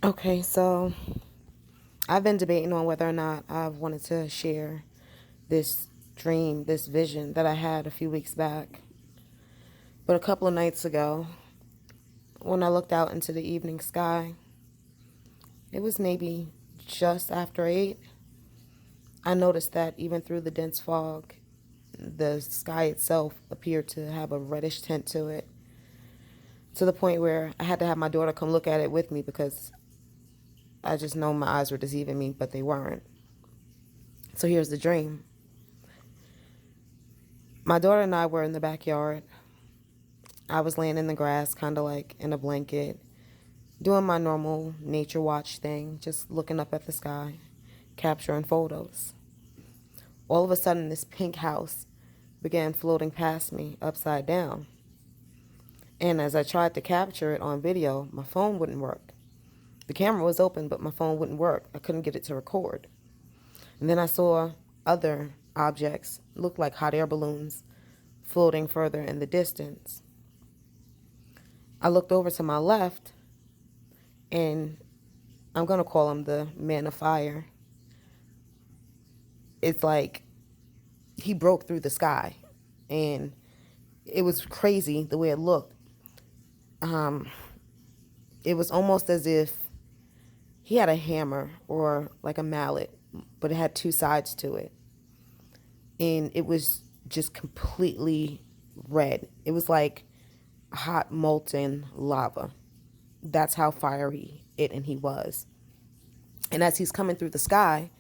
Okay, so I've been debating on whether or not I wanted to share this dream, this vision that I had a few weeks back. But a couple of nights ago, when I looked out into the evening sky, it was maybe just after 8. I noticed that even through the dense fog, the sky itself appeared to have a reddish tint to it, to the point where I had to have my daughter come look at it with me because I just know my eyes were deceiving me, but they weren't. So here's the dream. My daughter and I were in the backyard. I was laying in the grass, kind of like in a blanket, doing my normal nature watch thing, just looking up at the sky, capturing photos. All of a sudden, this pink house began floating past me upside down. And as I tried to capture it on video, my phone wouldn't work. The camera was open, but my phone wouldn't work. I couldn't get it to record. And then I saw other objects, looked like hot air balloons, floating further in the distance. I looked over to my left, and I'm going to call him the man of fire. It's like he broke through the sky, and it was crazy the way it looked. Um, it was almost as if he had a hammer or like a mallet, but it had two sides to it. And it was just completely red. It was like hot molten lava. That's how fiery it and he was. And as he's coming through the sky,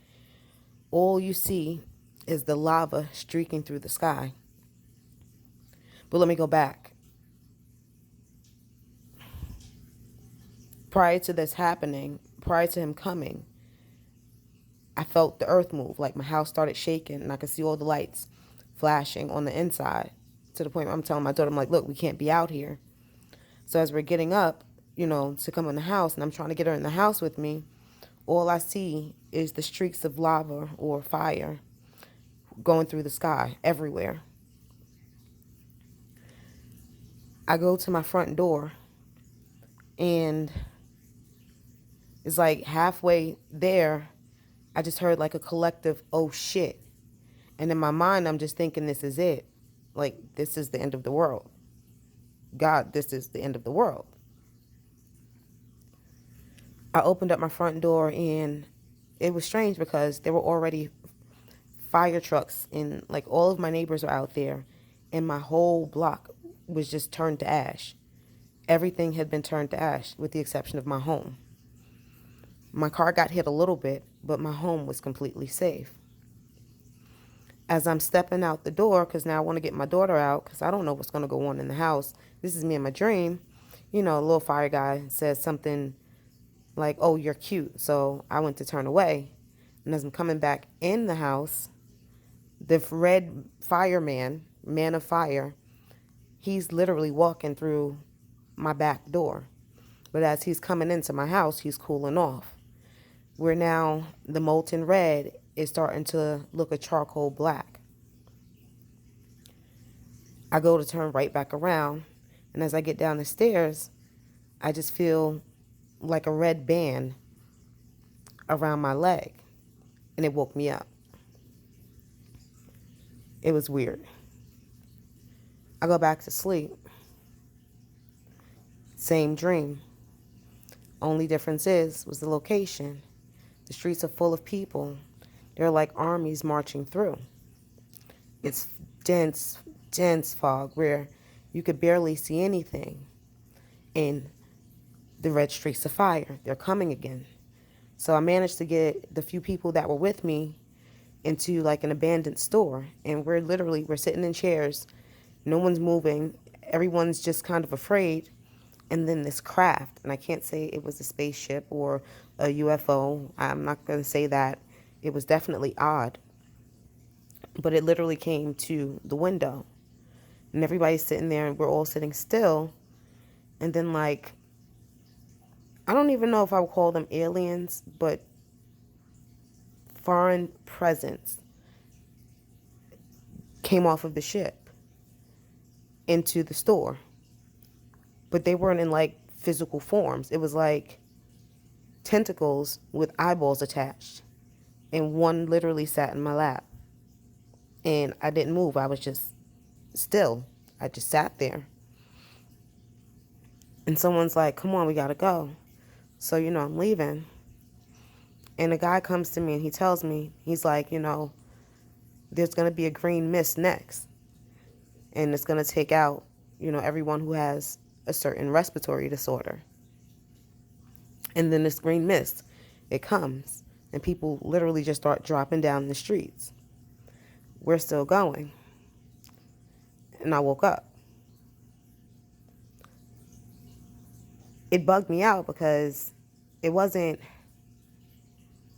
all you see is the lava streaking through the sky. But let me go back. Prior to this happening, prior to him coming, I felt the earth move. Like my house started shaking and I could see all the lights flashing on the inside, to the point where I'm telling my daughter, I'm like, look, we can't be out here. So as we're getting up, to come in the house, and I'm trying to get her in the house with me, all I see is the streaks of lava or fire going through the sky everywhere. I go to my front door, and it's like halfway there, I just heard like a collective, oh shit. And in my mind, I'm just thinking, this is it. Like, this is the end of the world. God, this is the end of the world. I opened up my front door, and it was strange because there were already fire trucks, and like all of my neighbors were out there, and my whole block was just turned to ash. Everything had been turned to ash with the exception of my home. My car got hit a little bit, but my home was completely safe. As I'm stepping out the door, because now I want to get my daughter out because I don't know what's going to go on in the house. This is me in my dream. A little fire guy says something like, oh, you're cute. So I went to turn away. And as I'm coming back in the house, the red fireman, man of fire, he's literally walking through my back door. But as he's coming into my house, he's cooling off. Where now the molten red is starting to look a charcoal black. I go to turn right back around, and as I get down the stairs, I just feel like a red band around my leg, and it woke me up. It was weird. I go back to sleep. Same dream. Only difference was the location. The streets are full of people. They're like armies marching through. It's dense, dense fog where you could barely see anything. And the red streaks of fire, they're coming again. So I managed to get the few people that were with me into like an abandoned store. And we're sitting in chairs. No one's moving. Everyone's just kind of afraid. And then this craft, and I can't say it was a spaceship or a UFO. I'm not going to say that. It was definitely odd. But it literally came to the window. And everybody's sitting there, and we're all sitting still. And then, like, I don't even know if I would call them aliens, but foreign presence came off of the ship into the store. But they weren't in, like, physical forms. It was like tentacles with eyeballs attached. And one literally sat in my lap. And I didn't move. I was just still. I just sat there. And someone's like, come on, we got to go. So, I'm leaving. And a guy comes to me and he tells me, he's like, there's going to be a green mist next. And it's going to take out, everyone who has a certain respiratory disorder. And then this green mist, it comes. And people literally just start dropping down the streets. We're still going. And I woke up. It bugged me out because it wasn't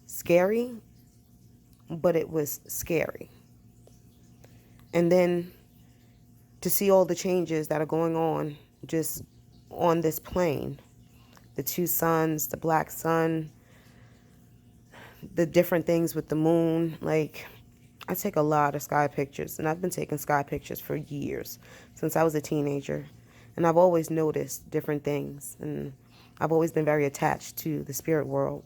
scary, but it was scary. And then to see all the changes that are going on just on this plane, the two suns, the black sun, the different things with the moon. Like, I take a lot of sky pictures, and I've been taking sky pictures for years, since I was a teenager. And I've always noticed different things, and I've always been very attached to the spirit world.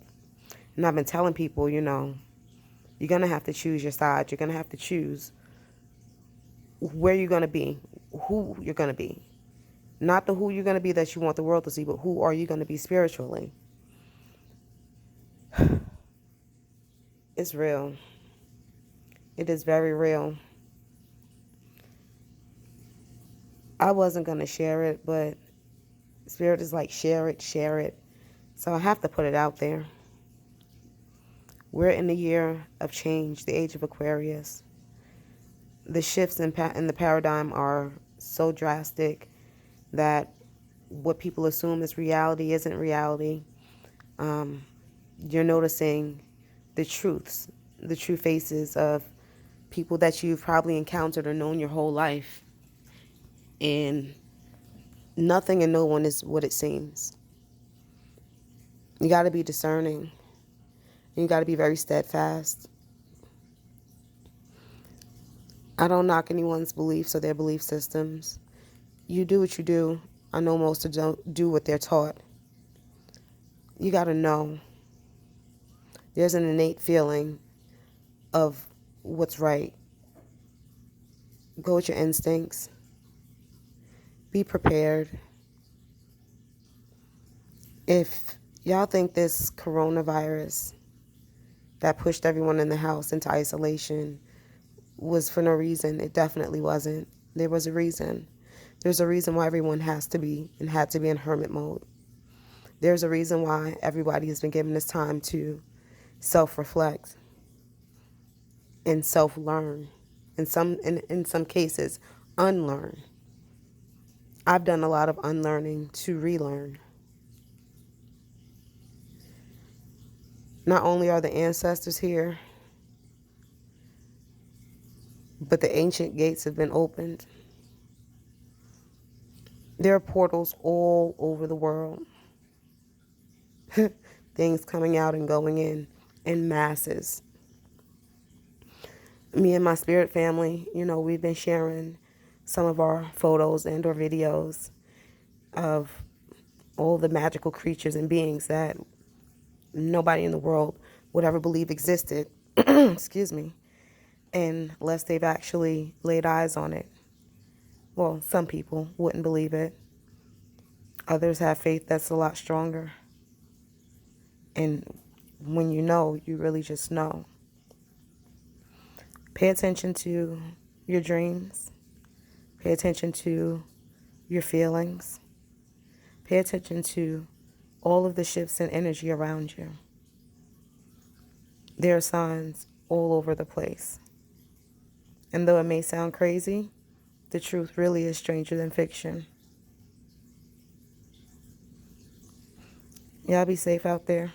And I've been telling people, you're going to have to choose your side. You're going to have to choose where you're going to be, who you're going to be. Not the who you're going to be that you want the world to see, but who are you going to be spiritually. It's real. It is very real. I wasn't going to share it, but Spirit is like, share it, share it. So I have to put it out there. We're in the year of change, the age of Aquarius. The shifts in the paradigm are so drastic that what people assume is reality isn't reality. You're noticing the truths, the true faces of people that you've probably encountered or known your whole life. And nothing and no one is what it seems. You got to be discerning. And you got to be very steadfast. I don't knock anyone's beliefs or their belief systems. You do what you do. I know most don't do what they're taught. You got to know. There's an innate feeling of what's right. Go with your instincts. Be prepared. If y'all think this coronavirus that pushed everyone in the house into isolation was for no reason, it definitely wasn't. There was a reason. There's a reason why everyone has to be and had to be in hermit mode. There's a reason why everybody has been given this time to self-reflect and self-learn. In some cases, unlearn. I've done a lot of unlearning to relearn. Not only are the ancestors here, but the ancient gates have been opened. There are portals all over the world. Things coming out and going in masses. Me and my spirit family, we've been sharing some of our photos and or videos of all the magical creatures and beings that nobody in the world would ever believe existed. Excuse me. Unless they've actually laid eyes on it. Well, some people wouldn't believe it. Others have faith that's a lot stronger. And when you know, you really just know. Pay attention to your dreams. Pay attention to your feelings. Pay attention to all of the shifts in energy around you. There are signs all over the place. And though it may sound crazy, the truth really is stranger than fiction. Y'all be safe out there.